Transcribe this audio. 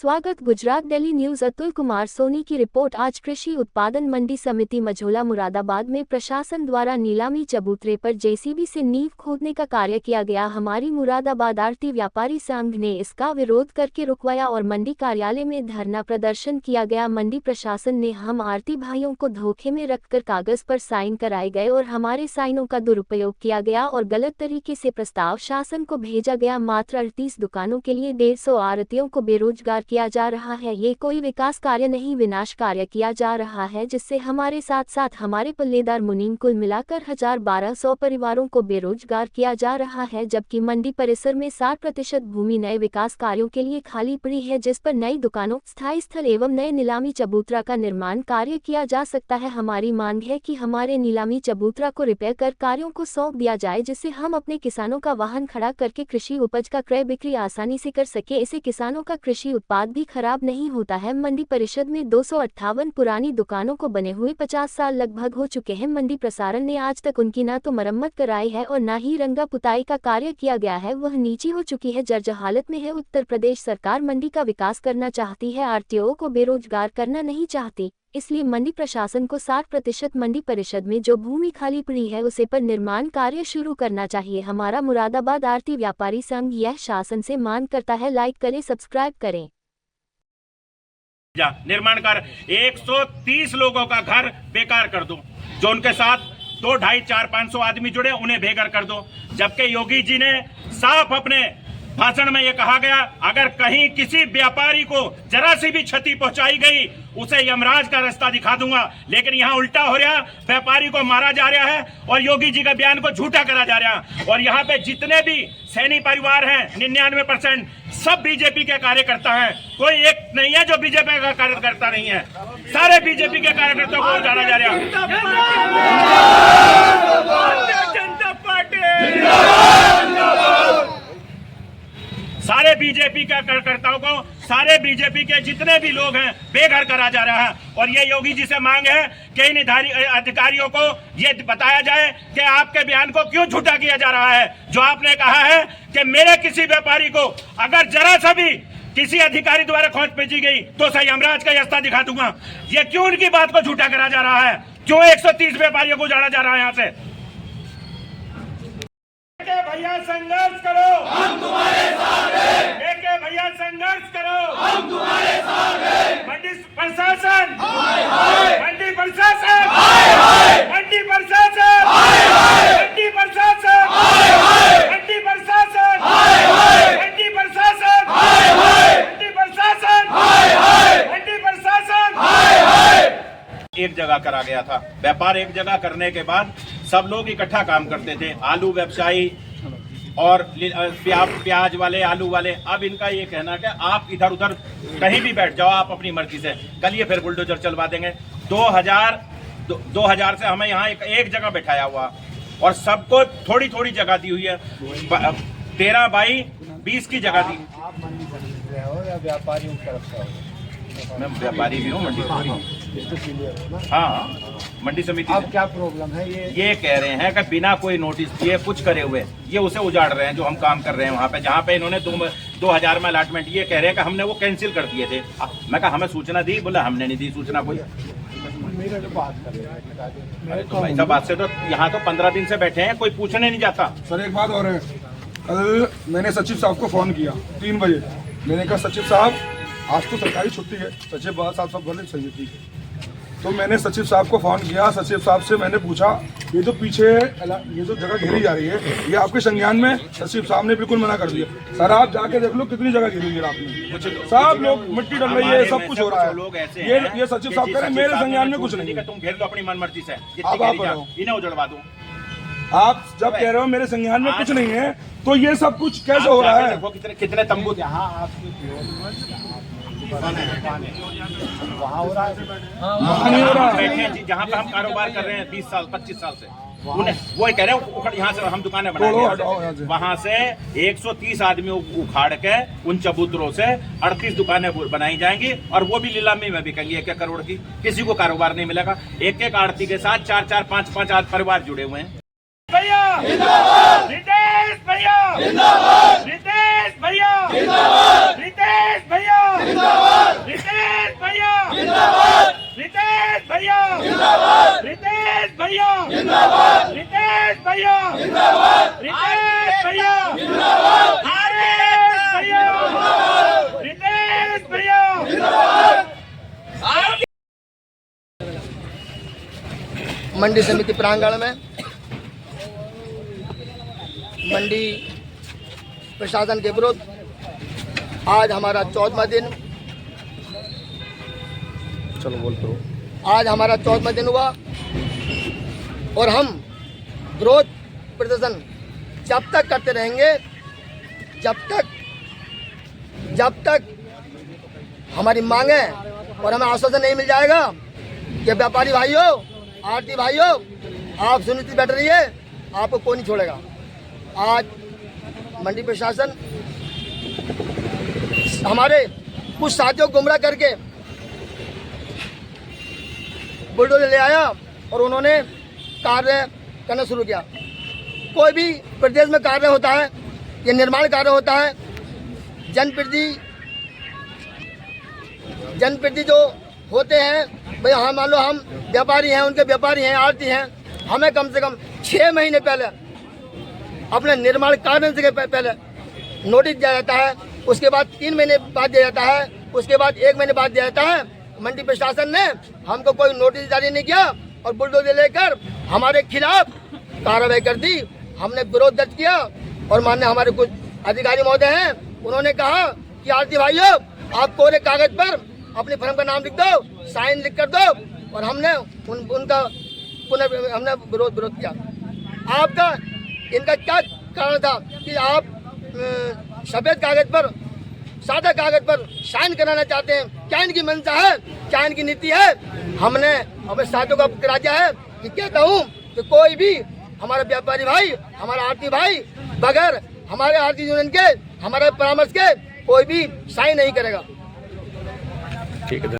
स्वागत। Gujarat daily news Atul Kumar Soni की report. आज कृषि उत्पादन मंडी समिति मझोला मुरादाबाद में प्रशासन द्वारा नीलामी चबूतरे पर जेसीबी से नींव खोदने का कार्य किया गया। हमारी मुरादाबाद आड़ती व्यापारी संघ ने इसका विरोध करके रुकवाया और मंडी कार्यालय में धरना प्रदर्शन किया गया। मंडी प्रशासन ने हम आड़ती भाइयों को धोखे में रखकर कागज पर साइन कराए गए और हमारे साइनों का दुरुपयोग किया गया और गलत तरीके से प्रस्ताव शासन को भेजा गया। मात्र 38 दुकानों के लिए 150 आड़तियों को बेरोजगार किया जा रहा है। ये कोई विकास कार्य नहीं, विनाश कार्य किया जा रहा है, जिससे हमारे साथ साथ हमारे पल्लेदार मुनीम कुल मिलाकर 1200 परिवारों को बेरोजगार किया जा रहा है। जबकि मंडी परिसर में 60% भूमि नए विकास कार्यों के लिए खाली पड़ी है, जिस पर नई दुकानों, स्थायी स्थल एवं नए नीलामी चबूतरा का निर्माण कार्य किया जा सकता है। हमारी मांग है कि हमारे नीलामी चबूतरा को रिपेयर कर कार्यों को सौंप दिया जाए, जिससे हम अपने किसानों का वाहन खड़ा करके कृषि उपज का क्रय बिक्री आसानी से कर सके। इससे किसानों का कृषि उत्पाद भी खराब नहीं होता है। मंडी परिषद में 258 पुरानी दुकानों को बने हुए 50 साल लगभग हो चुके हैं। मंडी प्रशासन ने आज तक उनकी न तो मरम्मत कराई है और न ही रंगा पुताई का कार्य किया गया है। वह नीची हो चुकी है, जर्जर हालत में है। उत्तर प्रदेश सरकार मंडी का विकास करना चाहती है, आड़तियों को बेरोजगार करना नहीं चाहती। इसलिए मंडी प्रशासन को 60% मंडी परिषद में जो भूमि खाली पड़ी है उसे पर निर्माण कार्य शुरू करना चाहिए। हमारा मुरादाबाद आड़ती व्यापारी संघ यह शासन से मांग करता है। लाइक करें, सब्सक्राइब करें। निर्माण कर 130 लोगों का घर बेकार कर दो, जो उनके साथ 2, 2.5, 4, 500 आदमी जुड़े उन्हें बेघर कर दो। जबकि योगी जी ने साफ अपने भाषण में यह कहा गया, अगर कहीं किसी व्यापारी को जरा सी भी क्षति पहुंचाई गई उसे यमराज का रास्ता दिखा दूंगा। लेकिन यहाँ उल्टा हो रहा, व्यापारी को मारा जा रहा है और योगी जी का बयान को झूठा करा जा रहा है। और यहाँ पे जितने भी सैनी परिवार हैं 99% सब बीजेपी के कार्यकर्ता हैं। कोई एक नहीं है जो बीजेपी का कार्यकर्ता नहीं है। सारे बीजेपी के कार्यकर्ताओं को उजाड़ा जा रहा है। जनता पार्टी सारे बीजेपी के कार्यकर्ताओं को, सारे बीजेपी के जितने भी लोग हैं बेघर करा जा रहा है। और ये योगी जी से मांग है कि इन अधिकारियों को ये बताया जाए कि आपके बयान को क्यों झूठा किया जा रहा है। जो आपने कहा है कि मेरे किसी व्यापारी को अगर जरा सा भी किसी अधिकारी द्वारा खोज भेजी गई तो सही यमराज का रास्ता दिखा दूंगा, ये क्यों उनकी बात को झूठा करा जा रहा है? क्यों 130 व्यापारियों को उजाड़ा जा रहा है? यहाँ से भैया संघर्ष करो, हम तुम्हारे साथ हैं। भैया संघर्ष करो, हम तुम्हारे साथ हैं। मंडी प्रशासन, मंडी प्रशासन, मंडी प्रशासन, मंडी प्रशासन, मंडी प्रशासन, मंडी प्रशासन, मंडी प्रशासन, मंडी प्रशासन। एक जगह करा गया था व्यापार। एक जगह करने के बाद सब लोग इकट्ठा काम करते थे, आलू व्यवसायी और प्याज वाले, आलू वाले। अब इनका ये कहना कि आप इधर उधर कहीं भी बैठ जाओ, आप अपनी मर्जी से। कल ये फिर बुलडोजर चलवा देंगे। 2000 से हमें यहाँ एक जगह बैठाया हुआ और सबको थोड़ी थोड़ी जगह दी हुई है। 13 बाई 20 की जगह दी। आप मंडी समिति से हो या व्यापारियों की तरफ से हो? मैं व्यापारी भी हूँ, मंडी हाँ मंडी समिति। अब क्या प्रॉब्लम है? ये कह रहे हैं कि बिना कोई नोटिस दिए कुछ करे हुए ये उसे उजाड़ रहे हैं, जो हम काम कर रहे हैं वहाँ पे, जहाँ पे इन्होंने 2000 में अलॉटमेंट। ये कह रहे हैं कि हमने वो कैंसिल कर दिए थे। मैं कहा हमें सूचना दी, बोला हमने नहीं दी सूचना कोई। मेरे तो बात कर रहे हैं तो भाई साहब बात से तो यहाँ तो 15 दिन से बैठे हैं, कोई पूछने नहीं जाता। सर एक बात और है, कल मैंने सचिव साहब को फ़ोन किया 3 बजे। मैंने कहा सचिव साहब आज तो सरकारी छुट्टी है, सचिव साहब सब बोले सही थी। तो मैंने सचिव साहब को फ़ोन किया। सचिव साहब से मैंने पूछा ये जो पीछे ये जो जगह घेरी जा रही है ये आपके संज्ञान में? सचिव साहब ने बिल्कुल मना कर दिया। सर आप जाके देख लो कितनी जगह घेरी है आपने, सब लोग मिट्टी डल रही है, सब कुछ हो रहा है। ये सचिव साहब कह रहे मेरे संज्ञान में कुछ नहीं है। तुम घेर लो अपनी मनमर्जी से, अब आप इन्हें उजड़वा दो। आप जब कह रहे हो मेरे संज्ञान में कुछ नहीं है तो ये सब कुछ कैसे हो रहा है? कितने तंबू यहाँ आपकी वहाँ हो रहा है, बैठे हैं जहाँ पे हम कारोबार कर रहे हैं 20 साल 25 साल से। उन्हें वो कह रहे हैं यहाँ से हम दुकानें बनाएंगे, वहाँ से 130 आदमी उखाड़ के उन चबूतरों से 38 दुकानें बनाई जाएंगी और वो भी नीलामी में बिकेंगी 1-1 करोड़ की। किसी को कारोबार नहीं मिलेगा। एक आड़ती के साथ 4-4, 5-5 परिवार जुड़े हुए हैं। भैया रितेश भैया, रितेश भैया जिंदाबाद, रितेश भैया जिंदाबाद, रितेश भैया जिंदाबाद, रितेश भैया जिंदाबाद, रितेश भैया जिंदाबाद, रितेश भैया जिंदाबाद, रितेश भैया जिंदाबाद, आरएस भैया जिंदाबाद, रितेश भैया जिंदाबाद। मंडी समिति प्रांगण में मंडी प्रशासन के विरुद्ध आज हमारा 14वां दिन, चलो बोलते हो, आज हमारा 14वां दिन हुआ और हम विरोध प्रदर्शन जब तक करते रहेंगे जब तक हमारी मांगे और हमें आश्वासन नहीं मिल जाएगा कि व्यापारी भाइयों, आरती भाइयों, आप सुनिश्चित बैठ रहिए, आपको कोई नहीं छोड़ेगा। आज मंडी प्रशासन हमारे कुछ साथियों को गुमराह करके बुलडोजर ले आया और उन्होंने कार्य करना शुरू किया। कोई भी प्रदेश में कार्य होता है या निर्माण कार्य होता है, जनप्रतिनिधि जो होते हैं, भाई हाँ मान लो हम व्यापारी हैं, उनके व्यापारी हैं, आरती हैं, हमें कम से कम 6 महीने पहले अपने निर्माण कार्य से पहले नोटिस दिया जाता है, उसके बाद 3 महीने बाद दिया जाता है, उसके बाद 1 महीने बाद दिया जाता है। मंडी प्रशासन ने हमको कोई नोटिस जारी नहीं किया और बुलडोजर लेकर हमारे खिलाफ कार्रवाई कर दी। हमने विरोध दर्ज किया और माननीय हमारे कुछ अधिकारी महोदय हैं, उन्होंने कहा कि आरती भाइयों, आप कोरे कागज पर अपनी फर्म का नाम लिख दो, साइन लिख कर दो, और हमने उनका पुनः हमने विरोध किया। आपका इनका क्या कारण था कि आप सफेद कागज पर, सादा कागज पर साइन कराना चाहते हैं? क्या इनकी मंशा है, क्या इनकी नीति है? हमने अपने साथियों को करा दिया है कि कहता हूँ कि कोई भी हमारा व्यापारी भाई, हमारा आरती भाई बगैर हमारे आरती यूनियन के, हमारे परामर्श के कोई भी साइन नहीं करेगा। ठीक है।